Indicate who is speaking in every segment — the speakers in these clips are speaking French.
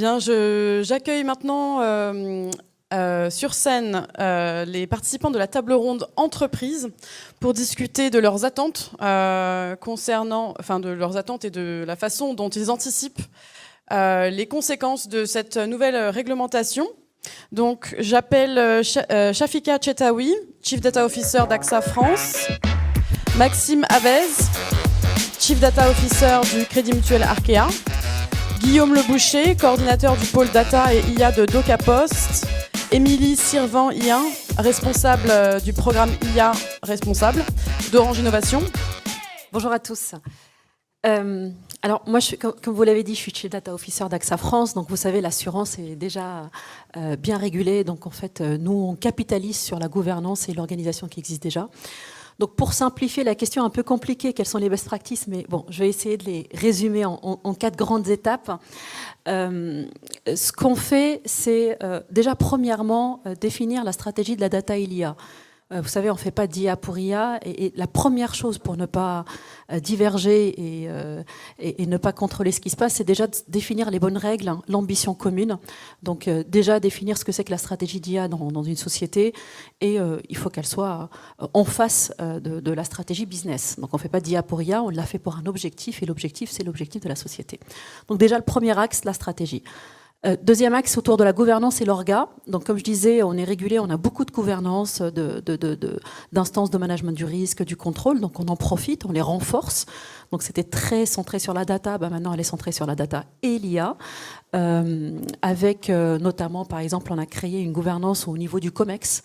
Speaker 1: Bien, j'accueille maintenant sur scène les participants de la table ronde entreprise pour discuter de leurs attentes de leurs attentes et de la façon dont ils anticipent les conséquences de cette nouvelle réglementation. Donc, j'appelle Shafika Chetaoui, Chief Data Officer d'AXA France, Maxime Avez, Chief Data Officer du Crédit Mutuel Arkea, Guillaume Leboucher, coordinateur du pôle data et IA de DocaPost, Émilie Sirvan-Hien, responsable du programme IA responsable d'Orange Innovation.
Speaker 2: Bonjour à tous. Alors moi, comme vous l'avez dit, je suis Chief Data Officer d'AXA France. Donc vous savez, l'assurance est déjà bien régulée. Donc en fait, nous, on capitalise sur la gouvernance et l'organisation qui existe déjà. Donc pour simplifier la question un peu compliquée, quelles sont les best practices, mais bon, je vais essayer de les résumer en 4 grandes étapes. Ce qu'on fait, c'est déjà premièrement définir la stratégie de la data et l'IA. Vous savez, on ne fait pas d'IA pour IA, et la première chose pour ne pas diverger et ne pas contrôler ce qui se passe, c'est déjà de définir les bonnes règles, hein, l'ambition commune. Donc déjà définir ce que c'est que la stratégie d'IA dans une société, et il faut qu'elle soit en face de la stratégie business. Donc on ne fait pas d'IA pour IA, on l'a fait pour un objectif, et l'objectif, c'est l'objectif de la société. Donc déjà le premier axe, la stratégie. Deuxième axe autour de la gouvernance et l'orga. Donc, comme je disais, on est régulé, on a beaucoup de gouvernance, d'instances de management du risque, du contrôle. Donc, on en profite, on les renforce. Donc, c'était très centré sur la data. Maintenant, elle est centrée sur la data et l'IA. Avec notamment, par exemple, on a créé une gouvernance au niveau du COMEX,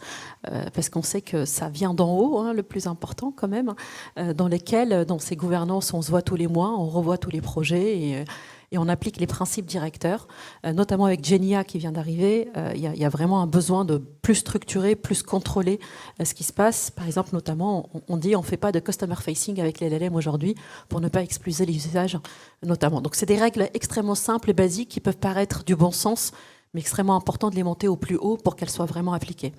Speaker 2: parce qu'on sait que ça vient d'en haut, hein, le plus important quand même, dans ces gouvernances, on se voit tous les mois, on revoit tous les projets et on applique les principes directeurs, notamment avec Genia qui vient d'arriver. Il y a vraiment un besoin de plus structurer, plus contrôler ce qui se passe. Par exemple, notamment, on dit on ne fait pas de customer facing avec les LLM aujourd'hui pour ne pas exploser les usages, notamment. Donc, c'est des règles extrêmement simples et basiques qui peuvent paraître du bon sens, mais extrêmement important de les monter au plus haut pour qu'elles soient vraiment appliquées.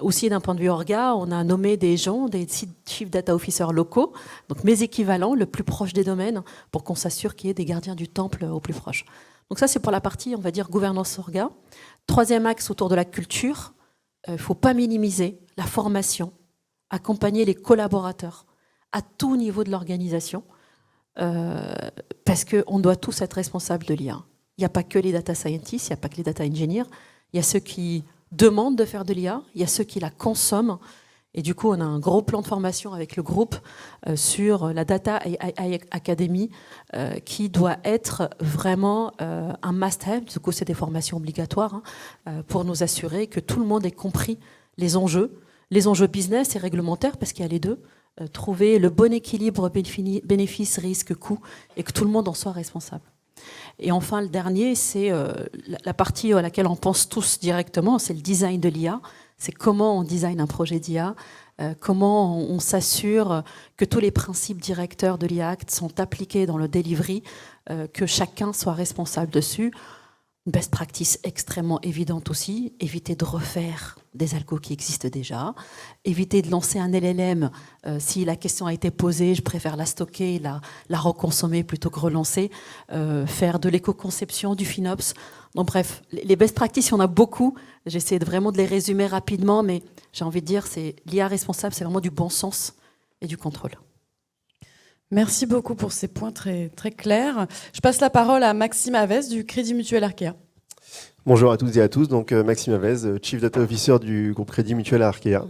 Speaker 2: Aussi, d'un point de vue orga, on a nommé des gens, des Chief Data Officers locaux, donc mes équivalents, le plus proche des domaines, pour qu'on s'assure qu'il y ait des gardiens du temple au plus proche. Donc ça, c'est pour la partie, on va dire, gouvernance orga. Troisième axe, autour de la culture. Il ne faut pas minimiser la formation, accompagner les collaborateurs à tout niveau de l'organisation, parce qu'on doit tous être responsables de l'IA. Il n'y a pas que les data scientists, il n'y a pas que les data engineers, il y a ceux qui demandent de faire de l'IA, il y a ceux qui la consomment, et du coup on a un gros plan de formation avec le groupe sur la Data AI Academy qui doit être vraiment un must-have. Du coup c'est des formations obligatoires pour nous assurer que tout le monde ait compris les enjeux business et réglementaires, parce qu'il y a les deux, trouver le bon équilibre bénéfice, risque, coût, et que tout le monde en soit responsable. Et enfin, le dernier, c'est la partie à laquelle on pense tous directement, c'est le design de l'IA. C'est comment on design un projet d'IA, comment on s'assure que tous les principes directeurs de l'IA Act sont appliqués dans le delivery, que chacun soit responsable dessus. Une best practice extrêmement évidente aussi, éviter de refaire des algos qui existent déjà, éviter de lancer un LLM si la question a été posée, je préfère la stocker, la reconsommer plutôt que relancer, faire de l'éco-conception, du FinOps. Donc bref, les best practices, il y en a beaucoup, j'essaie vraiment de les résumer rapidement, mais j'ai envie de dire, c'est l'IA responsable, c'est vraiment du bon sens et du contrôle.
Speaker 1: Merci beaucoup pour ces points très, très clairs. Je passe la parole à Maxime Avez du Crédit Mutuel Arkea.
Speaker 3: Bonjour à toutes et à tous, donc Maxime Avez, Chief Data Officer du groupe Crédit Mutuel Arkea.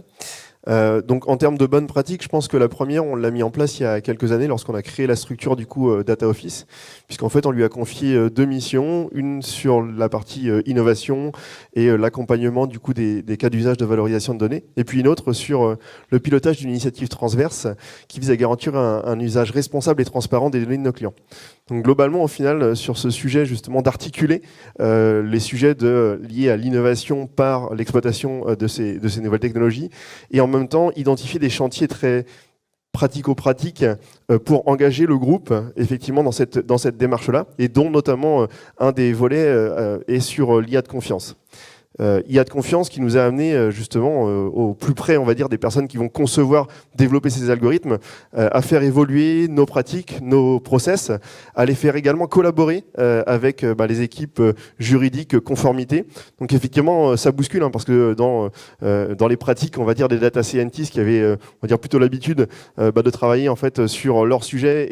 Speaker 3: Donc en termes de bonnes pratiques, je pense que la première, on l'a mis en place il y a quelques années lorsqu'on a créé la structure du coup Data Office, puisqu'en fait on lui a confié 2 missions, une sur la partie innovation et l'accompagnement du coup des cas d'usage de valorisation de données, et puis une autre sur le pilotage d'une initiative transverse qui vise à garantir un usage responsable et transparent des données de nos clients. Donc globalement, au final, sur ce sujet justement d'articuler les sujets liés à l'innovation par l'exploitation de ces nouvelles technologies, et en même temps identifier des chantiers très pratico-pratiques pour engager le groupe effectivement dans cette démarche-là, et dont notamment un des volets est sur l'IA de confiance. IA de confiance qui nous a amené justement au plus près, on va dire, des personnes qui vont concevoir, développer ces algorithmes, à faire évoluer nos pratiques, nos process, à les faire également collaborer avec les équipes juridiques, conformité. Donc effectivement, ça bouscule, hein, parce que dans les pratiques, on va dire, des data scientists qui avaient, on va dire, plutôt l'habitude de travailler en fait sur leur sujet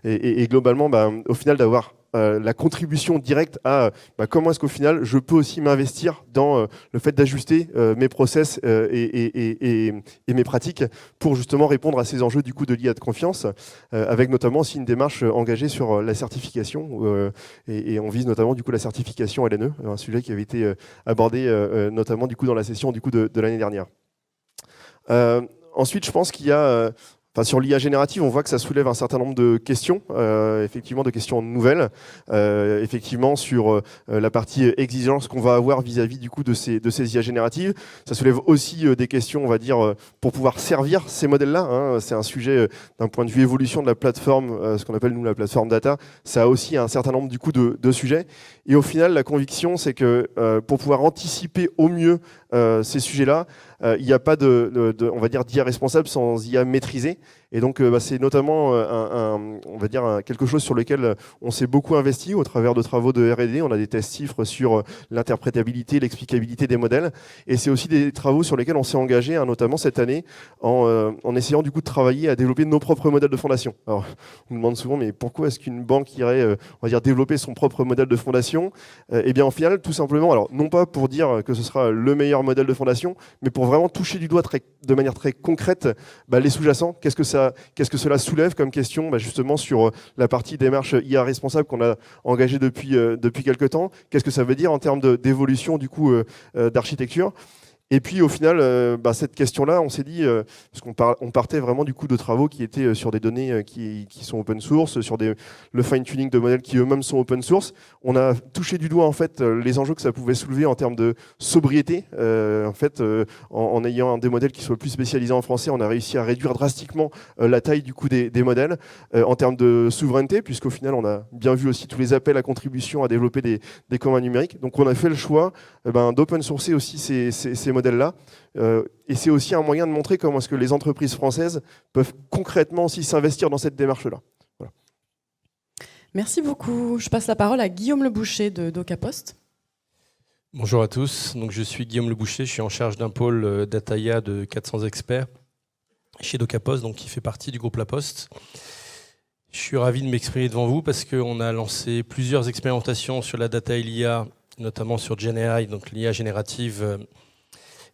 Speaker 3: et globalement, au final, d'avoir la contribution directe à comment est-ce qu'au final je peux aussi m'investir dans le fait d'ajuster mes process et mes pratiques pour justement répondre à ces enjeux du coup de l'IA de confiance, avec notamment aussi une démarche engagée sur la certification et on vise notamment du coup la certification LNE, un sujet qui avait été abordé notamment du coup dans la session du coup de l'année dernière. Ensuite, je pense qu'il y a sur l'IA générative, on voit que ça soulève un certain nombre de questions, effectivement de questions nouvelles, effectivement sur la partie exigence qu'on va avoir vis-à-vis du coup de ces IA génératives. Ça soulève aussi des questions, on va dire, pour pouvoir servir ces modèles-là, hein. C'est un sujet d'un point de vue évolution de la plateforme, ce qu'on appelle nous la plateforme data. Ça a aussi un certain nombre du coup de sujets. Et au final, la conviction, c'est que pour pouvoir anticiper au mieux ces sujets-là, il n'y a pas on va dire, d'IA responsable sans IA maîtrisée. Et donc, c'est notamment on va dire, quelque chose sur lequel on s'est beaucoup investi au travers de travaux de R&D. On a des tests chiffres sur l'interprétabilité, l'explicabilité des modèles. Et c'est aussi des travaux sur lesquels on s'est engagé, hein, notamment cette année, en essayant du coup de travailler à développer nos propres modèles de fondation. Alors, on me demande souvent, mais pourquoi est-ce qu'une banque irait, on va dire, développer son propre modèle de fondation ? Eh bien, au final, tout simplement, alors non pas pour dire que ce sera le meilleur modèle de fondation, mais pour vraiment toucher du doigt de manière très concrète les sous-jacents. Qu'est-ce que cela soulève comme question, justement sur la partie démarche IA responsable qu'on a engagée depuis quelques temps. Qu'est-ce que ça veut dire en termes d'évolution du coup d'architecture ? Et puis au final, cette question-là, on s'est dit, parce qu'on partait vraiment du coup de travaux qui étaient sur des données qui sont open source, sur le fine-tuning de modèles qui eux-mêmes sont open source. On a touché du doigt en fait les enjeux que ça pouvait soulever en termes de sobriété. En ayant des modèles qui soient plus spécialisés en français, on a réussi à réduire drastiquement la taille du coup des modèles. En termes de souveraineté, puisqu'au final, on a bien vu aussi tous les appels à contribution à développer des communs numériques. Donc on a fait le choix d'open sourcer aussi ces modèles-là. Et c'est aussi un moyen de montrer comment est-ce que les entreprises françaises peuvent concrètement aussi s'investir dans cette démarche-là. Voilà.
Speaker 1: Merci beaucoup. Je passe la parole à Guillaume Le Boucher de DocaPost.
Speaker 4: Bonjour à tous. Donc, je suis Guillaume Le Boucher, je suis en charge d'un pôle data IA de 400 experts chez DocaPost, donc qui fait partie du groupe La Poste. Je suis ravi de m'exprimer devant vous parce qu'on a lancé plusieurs expérimentations sur la data et l'IA, notamment sur GenAI, donc l'IA générative,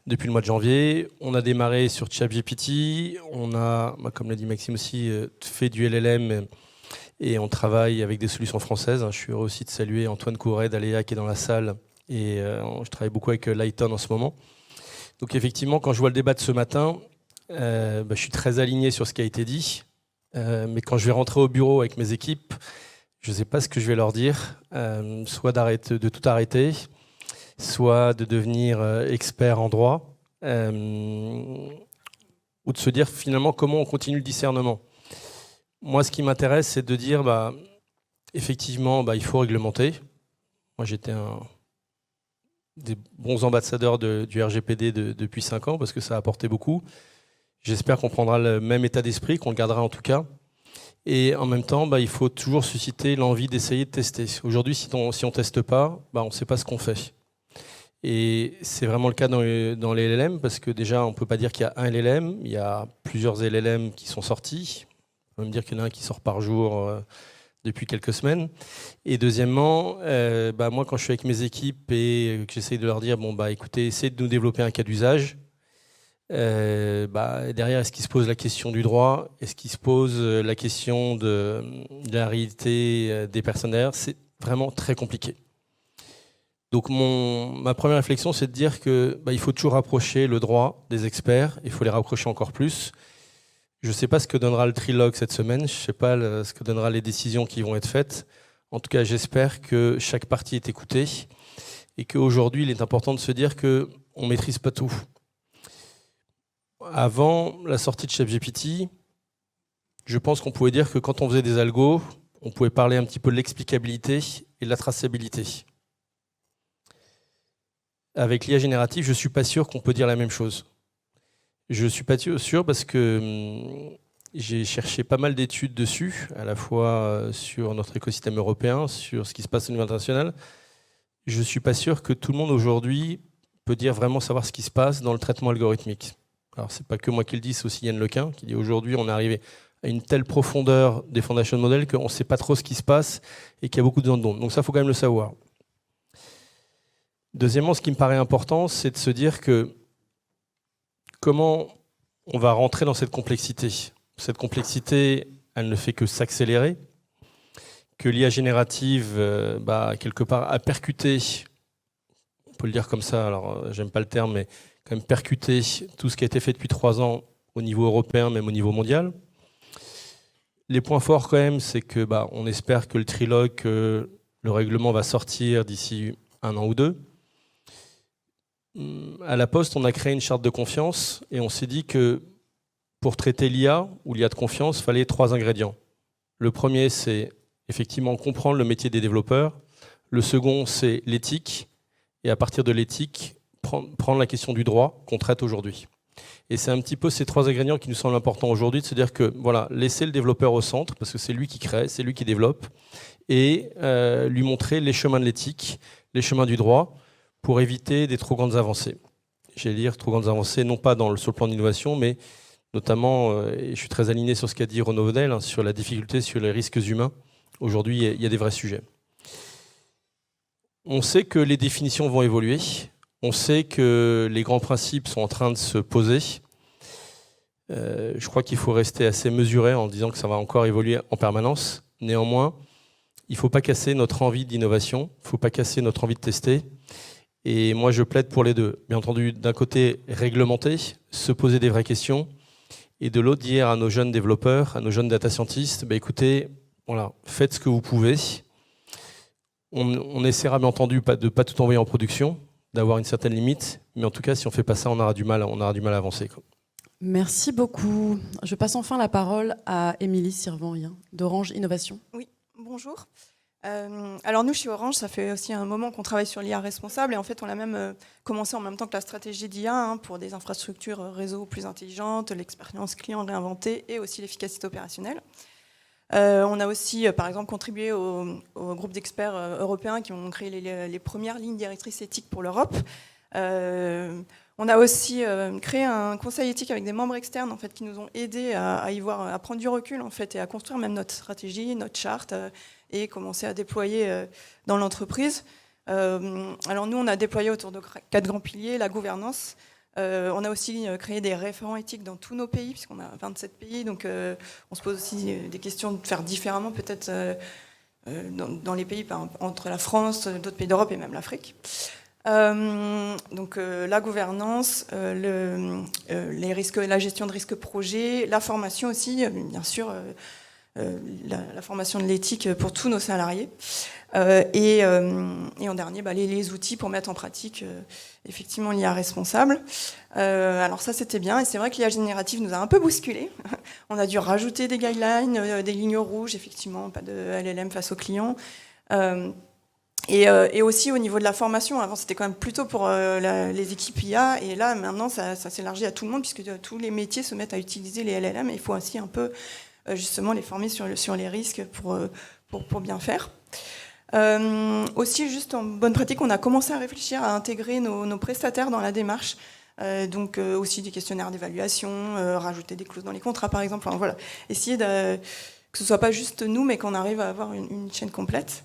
Speaker 4: depuis le mois de janvier. On a démarré sur ChatGPT. On a, comme l'a dit Maxime aussi, fait du LLM et on travaille avec des solutions françaises. Je suis heureux aussi de saluer Antoine Couret d'Aléa qui est dans la salle et je travaille beaucoup avec Lighton en ce moment. Donc effectivement, quand je vois le débat de ce matin, je suis très aligné sur ce qui a été dit. Mais quand je vais rentrer au bureau avec mes équipes, je ne sais pas ce que je vais leur dire. Soit de tout arrêter, soit de devenir expert en droit, ou de se dire finalement comment on continue le discernement. Moi, ce qui m'intéresse, c'est de dire, effectivement, il faut réglementer. Moi, j'étais un des bons ambassadeurs du RGPD depuis 5 ans, parce que ça a apporté beaucoup. J'espère qu'on prendra le même état d'esprit, qu'on le gardera en tout cas. Et en même temps, il faut toujours susciter l'envie d'essayer de tester. Aujourd'hui, si on ne teste pas, on ne sait pas ce qu'on fait. Et c'est vraiment le cas dans les LLM, parce que déjà, on ne peut pas dire qu'il y a un LLM, il y a plusieurs LLM qui sont sortis. On peut même dire qu'il y en a un qui sort par jour depuis quelques semaines. Et deuxièmement, moi, quand je suis avec mes équipes et que j'essaye de leur dire, écoutez, essayez de nous développer un cas d'usage, derrière, est-ce qu'il se pose la question du droit? Est-ce qu'il se pose la question de la réalité des personnes derrière? C'est vraiment très compliqué. Donc ma première réflexion, c'est de dire qu'il faut toujours rapprocher le droit des experts, il faut les rapprocher encore plus. Je ne sais pas ce que donnera le trilogue cette semaine, je ne sais pas ce que donnera les décisions qui vont être faites. En tout cas, j'espère que chaque partie est écoutée et qu'aujourd'hui, il est important de se dire qu'on ne maîtrise pas tout. Avant la sortie de ChatGPT, je pense qu'on pouvait dire que quand on faisait des algos, on pouvait parler un petit peu de l'explicabilité et de la traçabilité. avec l'IA générative, je ne suis pas sûr qu'on peut dire la même chose. Je ne suis pas sûr parce que j'ai cherché pas mal d'études dessus, à la fois sur notre écosystème européen, sur ce qui se passe au niveau international. Je ne suis pas sûr que tout le monde aujourd'hui peut dire vraiment savoir ce qui se passe dans le traitement algorithmique. Alors, ce n'est pas que moi qui le dis, c'est aussi Yann Lequin qui dit aujourd'hui on est arrivé à une telle profondeur des foundation models qu'on ne sait pas trop ce qui se passe et qu'il y a beaucoup de zones d'ombre. Donc ça, il faut quand même le savoir. Deuxièmement, ce qui me paraît important, c'est de se dire que comment on va rentrer dans cette complexité. Cette complexité, elle ne fait que s'accélérer, que l'IA générative, quelque part, a percuté, on peut le dire comme ça, alors j'aime pas le terme, mais quand même percuté tout ce qui a été fait depuis 3 ans au niveau européen, même au niveau mondial. Les points forts quand même, c'est que on espère que le trilogue, le règlement va sortir d'ici 1 an ou 2. À la Poste, on a créé une charte de confiance et on s'est dit que pour traiter l'IA ou l'IA de confiance, il fallait 3 ingrédients. Le premier, c'est effectivement comprendre le métier des développeurs. Le second, c'est l'éthique. Et à partir de l'éthique, prendre la question du droit qu'on traite aujourd'hui. Et c'est un petit peu ces 3 ingrédients qui nous semblent importants aujourd'hui, de se dire que voilà, laisser le développeur au centre, parce que c'est lui qui crée, c'est lui qui développe, et lui montrer les chemins de l'éthique, les chemins du droit, pour éviter des trop grandes avancées. J'allais dire trop grandes avancées, non pas sur le plan d'innovation, mais notamment, et je suis très aligné sur ce qu'a dit Renaud Vaudel, sur la difficulté, sur les risques humains. Aujourd'hui, il y a des vrais sujets. On sait que les définitions vont évoluer. On sait que les grands principes sont en train de se poser. Je crois qu'il faut rester assez mesuré en disant que ça va encore évoluer en permanence. Néanmoins, il ne faut pas casser notre envie d'innovation, il ne faut pas casser notre envie de tester. Et moi, je plaide pour les deux. Bien entendu, d'un côté, réglementer, se poser des vraies questions, et de l'autre, dire à nos jeunes développeurs, à nos jeunes data scientists, écoutez, voilà, faites ce que vous pouvez. On essaiera, bien entendu, de ne pas tout envoyer en production, d'avoir une certaine limite, mais en tout cas, si on ne fait pas ça, on aura du mal à avancer.
Speaker 1: Merci beaucoup. Je passe enfin la parole à Émilie Sirvan-Rien d'Orange Innovation.
Speaker 5: Oui, bonjour. Alors nous, chez Orange, ça fait aussi un moment qu'on travaille sur l'IA responsable et en fait, on a même commencé en même temps que la stratégie d'IA pour des infrastructures réseau plus intelligentes, l'expérience client réinventée et aussi l'efficacité opérationnelle. On a aussi, par exemple, contribué au groupe d'experts européens qui ont créé les premières lignes directrices éthiques pour l'Europe. On a aussi créé un conseil éthique avec des membres externes en fait, qui nous ont aidés à y voir, à prendre du recul en fait, et à construire même notre stratégie, notre charte et commencer à déployer dans l'entreprise. Alors nous, on a déployé autour de 4 grands piliers, la gouvernance. On a aussi créé des référents éthiques dans tous nos pays, puisqu'on a 27 pays, donc on se pose aussi des questions de faire différemment peut-être dans les pays, entre la France, d'autres pays d'Europe et même l'Afrique. Donc la gouvernance, les risques, la gestion de risques projets, la formation aussi, bien sûr, la formation de l'éthique pour tous nos salariés. Et en dernier, les outils pour mettre en pratique effectivement l'IA responsable. Alors ça, c'était bien. Et c'est vrai que l'IA générative nous a un peu bousculé. On a dû rajouter des guidelines, des lignes rouges, effectivement, pas de LLM face aux clients. Et aussi au niveau de la formation, avant c'était quand même plutôt pour les équipes IA, et là maintenant ça s'élargit à tout le monde, puisque tous les métiers se mettent à utiliser les LLM, et il faut aussi un peu justement les former sur les risques pour bien faire. Aussi, juste en bonne pratique, on a commencé à réfléchir à intégrer nos prestataires dans la démarche. Donc aussi des questionnaires d'évaluation, rajouter des clauses dans les contrats par exemple. Enfin, voilà. Essayer que ce soit pas juste nous, mais qu'on arrive à avoir une chaîne complète.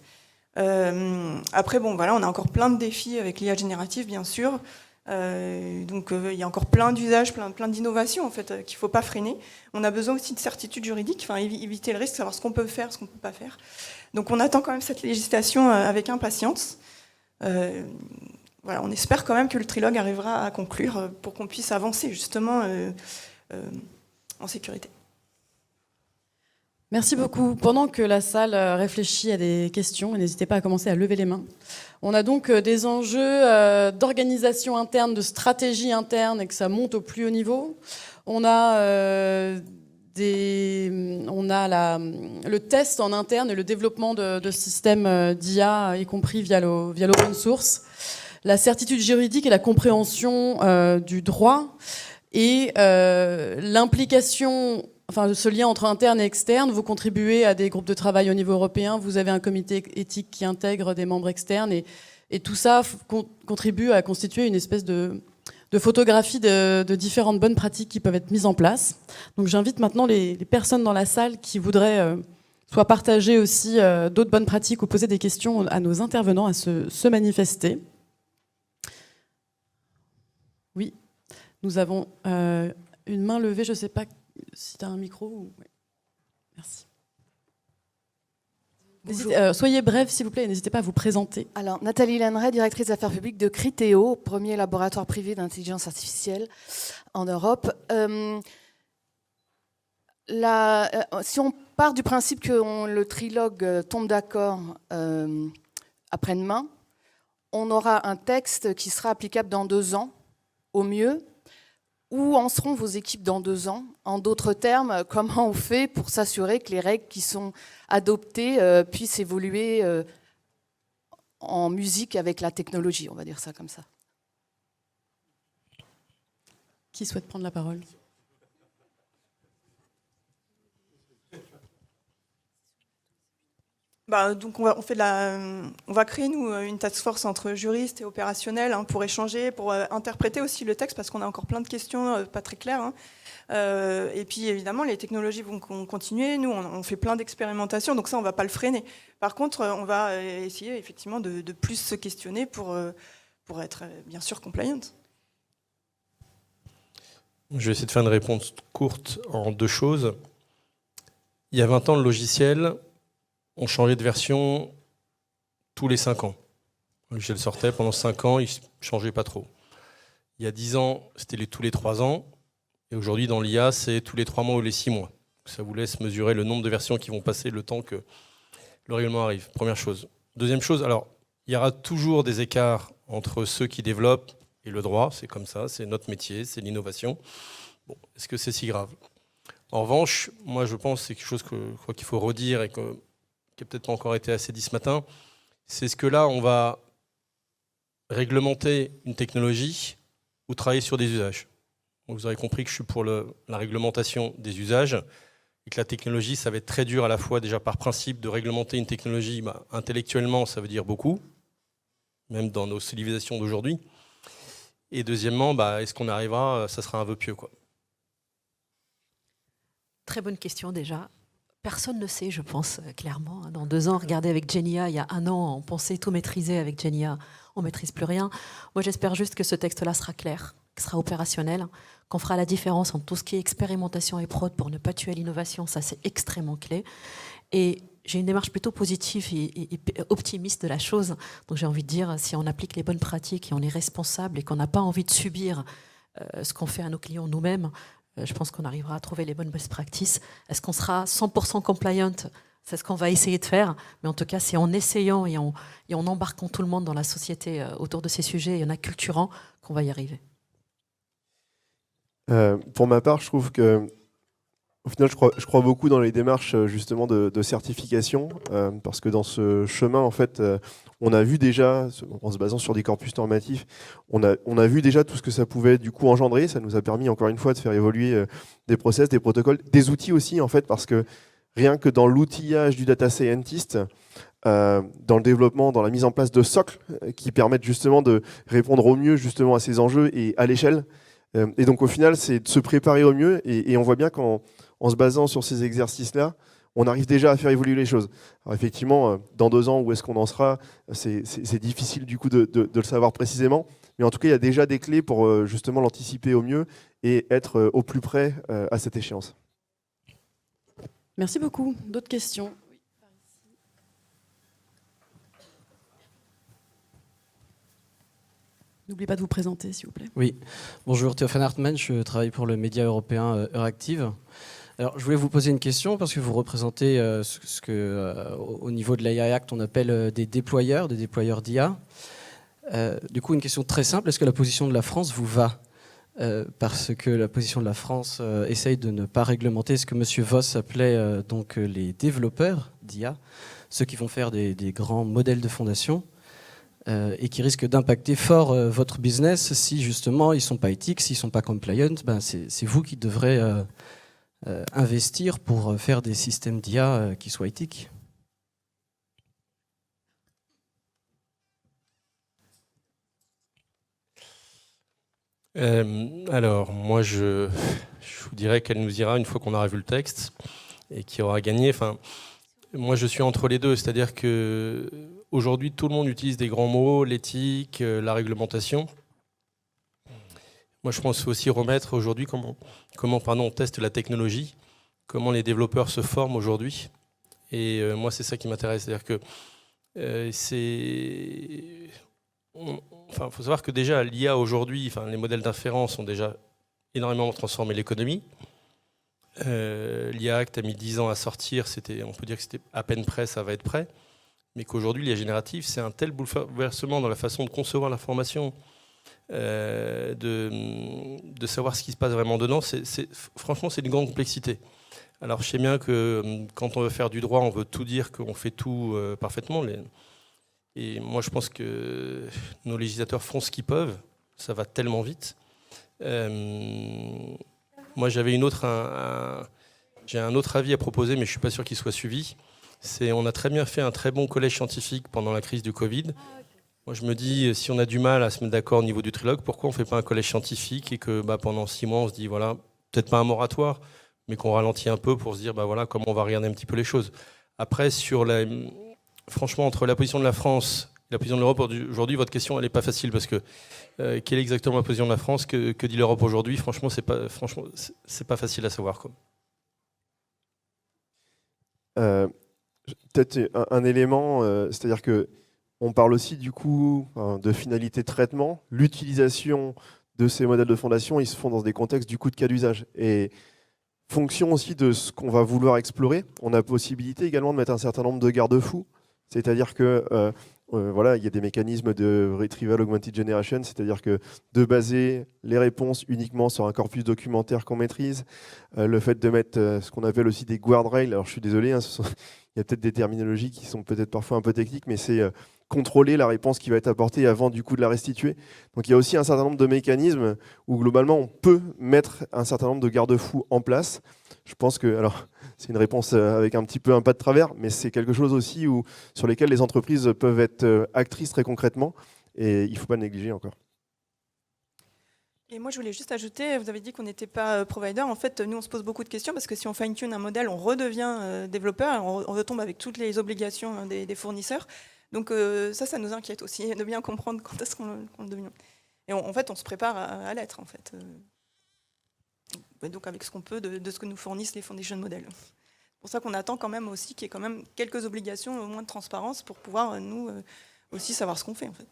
Speaker 5: Après, bon, voilà, on a encore plein de défis avec l'IA générative, bien sûr. Donc il y a encore plein d'usages, plein d'innovations en fait, qu'il ne faut pas freiner. On a besoin aussi de certitude juridique, enfin éviter le risque, savoir ce qu'on peut faire, ce qu'on ne peut pas faire. Donc on attend quand même cette législation avec impatience. Voilà, on espère quand même que le trilogue arrivera à conclure pour qu'on puisse avancer justement en sécurité.
Speaker 1: Merci beaucoup. Pendant que la salle réfléchit à des questions, n'hésitez pas à commencer à lever les mains. On a donc des enjeux d'organisation interne, de stratégie interne, et que ça monte au plus haut niveau. On a, le test en interne et le développement de systèmes d'IA, y compris via l'open source. la certitude juridique et la compréhension du droit et l'implication, enfin ce lien entre interne et externe. Vous contribuez à des groupes de travail au niveau européen, vous avez un comité éthique qui intègre des membres externes et tout ça contribue à constituer une espèce de photographie de différentes bonnes pratiques qui peuvent être mises en place. Donc j'invite maintenant les personnes dans la salle qui voudraient soit partager aussi d'autres bonnes pratiques ou poser des questions à nos intervenants à se manifester. Oui, nous avons une main levée, je ne sais pas si tu as un micro. Oui. Merci. Soyez bref, s'il vous plaît, et n'hésitez pas à vous présenter.
Speaker 6: Alors, Nathalie Lanneret, directrice d'affaires publiques de Criteo, premier laboratoire privé d'intelligence artificielle en Europe. Si on part du principe que le trilogue tombe d'accord après-demain, on aura un texte qui sera applicable dans 2 ans, au mieux. Où en seront vos équipes dans 2 ans? En d'autres termes, comment on fait pour s'assurer que les règles qui sont adoptées puissent évoluer en musique avec la technologie, on va dire ça comme ça.
Speaker 1: Qui souhaite prendre la parole?
Speaker 5: Donc on va créer nous une task force entre juristes et opérationnels pour échanger, pour interpréter aussi le texte parce qu'on a encore plein de questions pas très claires. Et puis évidemment les technologies vont continuer. Nous on fait plein d'expérimentations, donc ça on va pas le freiner. Par contre on va essayer effectivement de plus se questionner pour être bien sûr compliant.
Speaker 4: Je vais essayer de faire une réponse courte en 2 choses. Il y a 20 ans, le logiciel, on changeait de version tous les 5 ans. Le logiciel sortait pendant 5 ans, il ne changeait pas trop. Il y a 10 ans, c'était tous les 3 ans. Et aujourd'hui, dans l'IA, c'est tous les 3 mois ou les 6 mois. Ça vous laisse mesurer le nombre de versions qui vont passer le temps que le règlement arrive. Première chose. Deuxième chose, alors, il y aura toujours des écarts entre ceux qui développent et le droit. C'est comme ça, c'est notre métier, c'est l'innovation. Bon, est-ce que c'est si grave? En revanche, moi, je pense que c'est quelque chose qu'il faut redire et qui n'a peut-être pas encore été assez dit ce matin, c'est ce que là, on va réglementer une technologie ou travailler sur des usages. Donc vous aurez compris que je suis pour la réglementation des usages et que la technologie, ça va être très dur à la fois déjà par principe de réglementer une technologie. Intellectuellement, ça veut dire beaucoup, même dans nos civilisations d'aujourd'hui. Et deuxièmement, est-ce qu'on arrivera? Ça sera un vœu pieux, quoi.
Speaker 2: Très bonne question déjà. Personne ne sait, je pense, clairement. Dans 2 ans, regardez avec Genia, il y a 1 an, on pensait tout maîtriser avec Genia, on ne maîtrise plus rien. Moi, j'espère juste que ce texte-là sera clair, qu'il sera opérationnel, qu'on fera la différence entre tout ce qui est expérimentation et prod pour ne pas tuer l'innovation, ça c'est extrêmement clé. Et j'ai une démarche plutôt positive et optimiste de la chose. Donc j'ai envie de dire, si on applique les bonnes pratiques et on est responsable et qu'on n'a pas envie de subir ce qu'on fait à nos clients nous-mêmes, je pense qu'on arrivera à trouver les bonnes best practices. Est-ce qu'on sera 100% compliant? C'est ce qu'on va essayer de faire. Mais en tout cas, c'est en essayant et en embarquant tout le monde dans la société autour de ces sujets et en acculturant qu'on va y arriver.
Speaker 3: Pour ma part, je trouve que, au final, je crois beaucoup dans les démarches justement de certification, parce que dans ce chemin, en fait, on a vu déjà, en se basant sur des corpus normatifs, on a vu déjà tout ce que ça pouvait du coup engendrer. Ça nous a permis encore une fois de faire évoluer des process, des protocoles, des outils aussi en fait, parce que rien que dans l'outillage du data scientist, dans le développement, dans la mise en place de socles qui permettent justement de répondre au mieux justement à ces enjeux et à l'échelle. Et donc au final, c'est de se préparer au mieux et on voit bien qu'en se basant sur ces exercices-là, on arrive déjà à faire évoluer les choses. Alors effectivement, dans 2 ans, où est-ce qu'on en sera, c'est difficile du coup de le savoir précisément. Mais en tout cas, il y a déjà des clés pour justement l'anticiper au mieux et être au plus près à cette échéance.
Speaker 1: Merci beaucoup. D'autres questions? N'oubliez pas de vous présenter, s'il vous plaît.
Speaker 7: Oui, bonjour, Théophane Hartmann, je travaille pour le média européen Euractiv. Alors, je voulais vous poser une question parce que vous représentez ce que, au niveau de l'AI Act, on appelle des déployeurs d'IA. Du coup, une question très simple, est-ce que la position de la France vous va? Parce que la position de la France essaye de ne pas réglementer ce que M. Voss appelait donc les développeurs d'IA, ceux qui vont faire des grands modèles de fondation. et qui risquent d'impacter fort votre business si justement ils ne sont pas éthiques, s'ils ne sont pas compliant. C'est vous qui devrez investir pour faire des systèmes d'IA qui soient éthiques.
Speaker 4: Alors, moi, je vous dirais qu'elle nous ira une fois qu'on aura vu le texte et qui aura gagné. Enfin, moi, je suis entre les deux, c'est-à-dire que aujourd'hui, tout le monde utilise des grands mots, l'éthique, la réglementation. Moi, je pense aussi remettre aujourd'hui comment on teste la technologie, comment les développeurs se forment aujourd'hui. Et moi, c'est ça qui m'intéresse, c'est-à-dire que faut savoir que déjà l'IA aujourd'hui, les modèles d'inférence ont déjà énormément transformé l'économie. L'IA Act a mis 10 ans à sortir, on peut dire que c'était à peine prêt, ça va être prêt, mais qu'aujourd'hui l'IA générative, c'est un tel bouleversement dans la façon de concevoir l'information, de savoir ce qui se passe vraiment dedans, franchement c'est une grande complexité. Alors je sais bien que quand on veut faire du droit, on veut tout dire, qu'on fait tout parfaitement. Et moi, je pense que nos législateurs font ce qu'ils peuvent. Ça va tellement vite. Moi, j'avais j'ai un autre avis à proposer, mais je ne suis pas sûr qu'il soit suivi. On a très bien fait un très bon collège scientifique pendant la crise du Covid. Moi, je me dis, si on a du mal à se mettre d'accord au niveau du trilogue, pourquoi on ne fait pas un collège scientifique et que pendant 6 mois, on se dit, voilà, peut-être pas un moratoire, mais qu'on ralentit un peu pour se dire, voilà, comment on va regarder un petit peu les choses. Après, franchement, entre la position de la France et la position de l'Europe aujourd'hui, votre question, elle n'est pas facile parce que quelle est exactement la position de la France, que dit l'Europe aujourd'hui? Franchement, c'est pas facile à savoir.
Speaker 3: Peut-être un élément, c'est-à-dire que on parle aussi du coup de finalité de traitement. L'utilisation de ces modèles de fondation, ils se font dans des contextes du coup de cas d'usage. Et fonction aussi de ce qu'on va vouloir explorer, on a possibilité également de mettre un certain nombre de garde-fous. C'est-à-dire que il y a des mécanismes de Retrieval Augmented Generation, c'est-à-dire que de baser les réponses uniquement sur un corpus documentaire qu'on maîtrise, le fait de mettre ce qu'on appelle aussi des guardrails. Alors je suis désolé, il y a peut-être des terminologies qui sont peut-être parfois un peu techniques, mais c'est contrôler la réponse qui va être apportée avant du coup de la restituer. Donc il y a aussi un certain nombre de mécanismes où globalement on peut mettre un certain nombre de garde-fous en place. Je pense que, alors c'est une réponse avec un petit peu un pas de travers, mais c'est quelque chose aussi sur lesquels les entreprises peuvent être actrices très concrètement et il ne faut pas le négliger encore.
Speaker 5: Et moi, je voulais juste ajouter, vous avez dit qu'on n'était pas provider. En fait, nous, on se pose beaucoup de questions parce que si on fine-tune un modèle, on redevient développeur, on retombe avec toutes les obligations des fournisseurs. Donc ça nous inquiète aussi, de bien comprendre quand est-ce qu'on le devient. Et en fait, on se prépare à l'être, en fait. Donc avec ce qu'on peut de ce que nous fournissent les foundation models. C'est pour ça qu'on attend quand même aussi qu'il y ait quand même quelques obligations, au moins de transparence, pour pouvoir, nous, aussi savoir ce qu'on fait, en fait.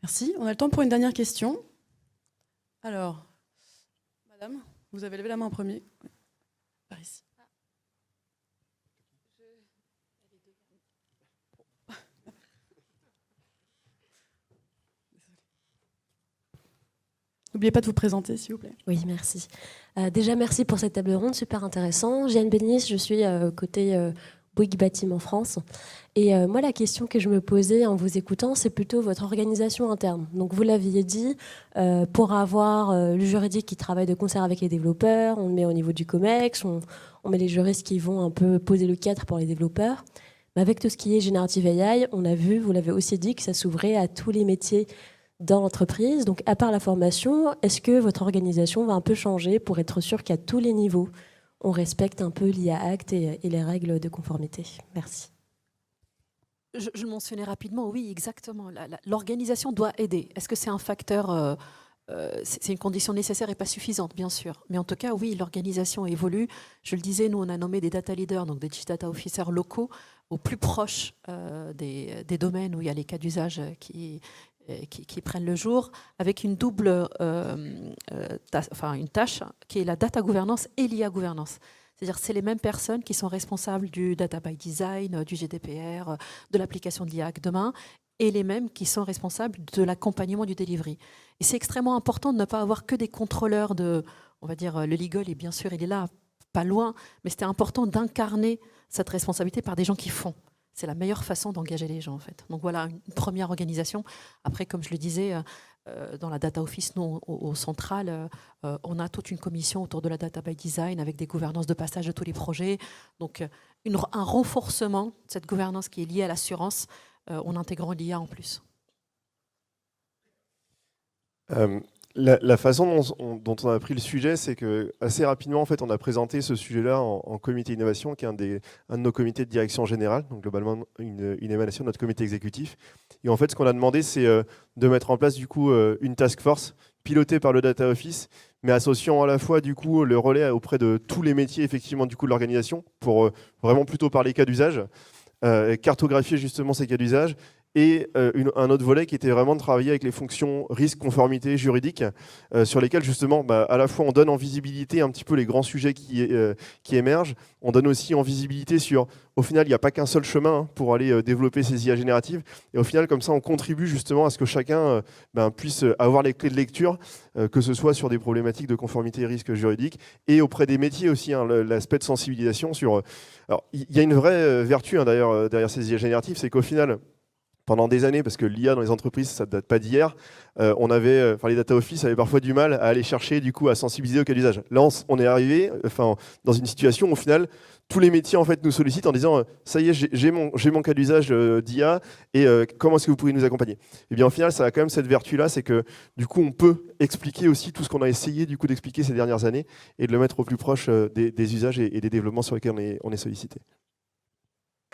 Speaker 1: Merci. On a le temps pour une dernière question. Alors, madame, vous avez levé la main en premier. Par ici. N'oubliez pas de vous présenter, s'il vous plaît.
Speaker 8: Oui, merci. Déjà, merci pour cette table ronde, super intéressant. Jeanne Bénis, je suis côté Bouygues Bâtiment France. Et moi, la question que je me posais en vous écoutant, c'est plutôt votre organisation interne. Donc, vous l'aviez dit, pour avoir le juridique qui travaille de concert avec les développeurs, on le met au niveau du COMEX, on met les juristes qui vont un peu poser le cadre pour les développeurs. Mais avec tout ce qui est Generative AI, on a vu, vous l'avez aussi dit, que ça s'ouvrait à tous les métiers dans l'entreprise. Donc, à part la formation, est-ce que votre organisation va un peu changer pour être sûr qu'à tous les niveaux, on respecte un peu l'IA Act et les règles de conformité? Merci.
Speaker 2: Je le mentionnais rapidement, oui, exactement. L'organisation doit aider. Est-ce que c'est un facteur, c'est une condition nécessaire et pas suffisante, bien sûr. Mais en tout cas, oui, l'organisation évolue. Je le disais, nous, on a nommé des data leaders, donc des chief data officers locaux, au plus proche des domaines où il y a les cas d'usage qui prennent le jour, avec une double une tâche qui est la data gouvernance et l'IA gouvernance. C'est-à-dire c'est les mêmes personnes qui sont responsables du data by design, du GDPR, de l'application de l'IA demain, et les mêmes qui sont responsables de l'accompagnement du delivery. Et c'est extrêmement important de ne pas avoir que des contrôleurs on va dire, le legal, et bien sûr, il est là, pas loin, mais c'était important d'incarner cette responsabilité par des gens qui font. c'est la meilleure façon d'engager les gens en fait. Donc voilà une première organisation. Après, comme je le disais, dans la Data Office, nous au central, on a toute une commission autour de la Data by Design avec des gouvernances de passage de tous les projets. Donc un renforcement de cette gouvernance qui est liée à l'assurance en intégrant l'IA en plus.
Speaker 3: La façon dont on a pris le sujet, c'est que assez rapidement, en fait, on a présenté ce sujet-là en comité innovation, qui est un de nos comités de direction générale, donc globalement une émanation de notre comité exécutif. Et en fait, ce qu'on a demandé, c'est de mettre en place du coup une task force pilotée par le Data Office, mais associant à la fois du coup le relais auprès de tous les métiers effectivement du coup de l'organisation, pour vraiment plutôt parler cas d'usage, cartographier justement ces cas d'usage. Et un autre volet qui était vraiment de travailler avec les fonctions risque, conformité, juridique, sur lesquelles justement à la fois on donne en visibilité un petit peu les grands sujets qui émergent, on donne aussi en visibilité sur, au final il n'y a pas qu'un seul chemin pour aller développer ces IA génératives, et au final comme ça on contribue justement à ce que chacun puisse avoir les clés de lecture, que ce soit sur des problématiques de conformité et risque juridique, et auprès des métiers aussi, l'aspect de sensibilisation sur... Alors il y a une vraie vertu d'ailleurs derrière ces IA génératives, c'est qu'au final, pendant des années, parce que l'IA dans les entreprises, ça ne date pas d'hier, les data office avaient parfois du mal à aller chercher, du coup, à sensibiliser au cas d'usage. Là, on est arrivé dans une situation où, au final, tous les métiers en fait, nous sollicitent en disant ça y est, j'ai mon cas d'usage d'IA, et comment est-ce que vous pouvez nous accompagner? Et bien, au final, ça a quand même cette vertu-là, c'est que, du coup, on peut expliquer aussi tout ce qu'on a essayé du coup, d'expliquer ces dernières années, et de le mettre au plus proche des usages et des développements sur lesquels on est sollicité.